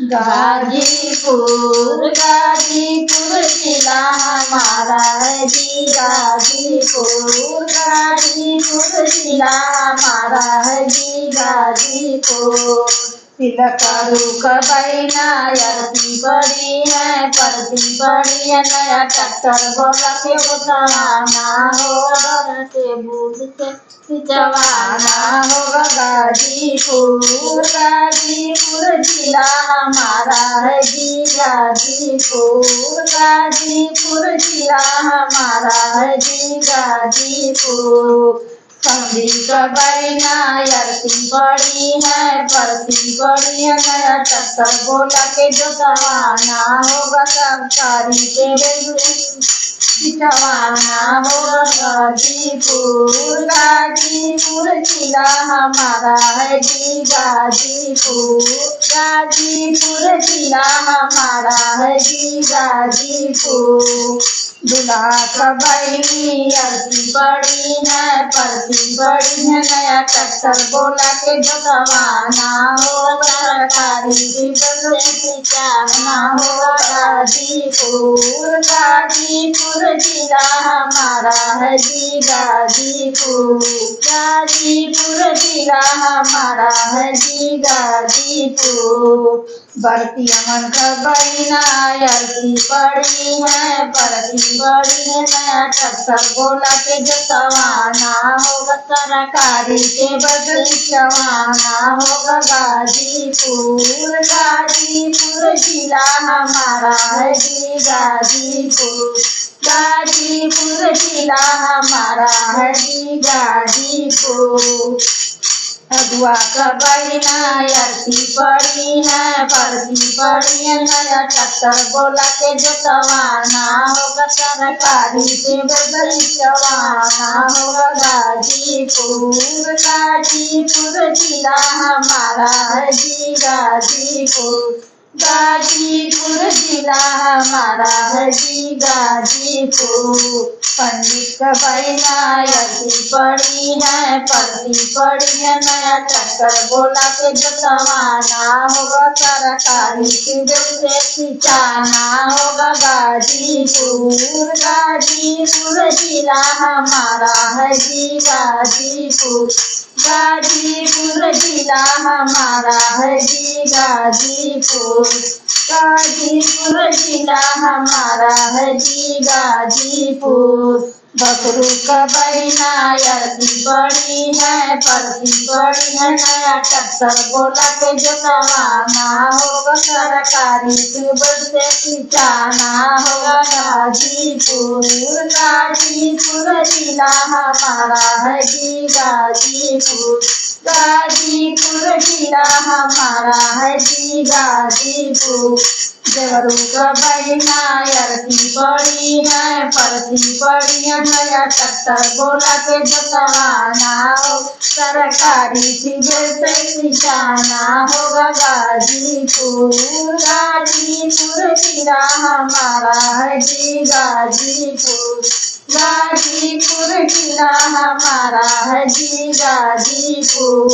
गाजीपुर गाजीपुर जिला हमारा है जी। गाजीपुर गाजीपुर जिला हमारा है जी। गाजीपुर तिलकरू कबैना यरती बड़ी है परती बड़ी है। नया ट्रैक्टर बोला के बताना होगा के बूझ के जवाना होगा। गाजीपुर गाजीपुर जिला हमारा है जी। गाजीपुर गाजीपुर जिला हमारा है जी। गाजीपुर संधि कबैना यरती बड़ी है परती बड़ी है। नया ट्रैक्टर बोला के जोतवाना होगा सरकारी के जवाना होगा। गाजीपुर गाजीपुर जिला हमारा है जी। गाजीपुर गाजीपुर जिला हमारा है जी। गाजीपुर दूल्हा कबैनी यरती बड़ी है परती बड़ी है। नया ट्रैक्टर बोला के जोतवाना होगा सरकारी की जाना होगा। गाजीपुर गाजीपुर जिला हमारा है जी। गाजीपुर गाजीपुर जिला हमारा है जी। गाजीपुर बढ़ती अमन कबैना यरती बड़ी है परती बड़ी है। नया ट्रैक्टर बोला के जोतवाना होगा सरकारी के बदलवाना होगा। गाजीपुर गाजीपुर जिला हमारा है जी। गाजीपुर गाजीपुर जिला हमारा है जी। गाजीपुर अगुआ कबैना यरती बड़ी है परती बड़ी है। नया ट्रैक्टर बोला के जोतवाना होगा सरकारी के बदलवाना होगा। गाजीपुर गाजीपुर जिला हमारा है जी। गाजीपुर गाजीपुर जिला हमारा है जी। गाजीपुर पंडित कबैना यरती बड़ी है परती बड़ी है। नया ट्रैक्टर बोला के जोतवाना होगा सरकारी के सिंचाना होगा। गाजीपुर गाजीपुर जिला हमारा है जी। गाजीपुर गाजीपुर जिला हमारा है जी। गाजीपुर गाजीपुर जिला हमारा है जी। गाजीपुर बकरू कबैना यरती बड़ी है परती बड़ी है। नया ट्रैक्टर बोला के जोतवाना होगा सरकारी से सिंचाना होगा। गाजीपुर गाजीपुर जिला हमारा है जी। गाजीपुर गाजीपुर जिला हमारा है जी। गाजीपुर देवरू कबैना यरती बड़ी है परती बड़ी है। नया ट्रैक्टर बोला के जोतवाना होगा सरकारी से सिंचाना होगा। गाजीपुर गाजीपुर जिला हमारा है जी। गाजीपुर गाजीपुर जिला हमारा है जी। गाजीपुर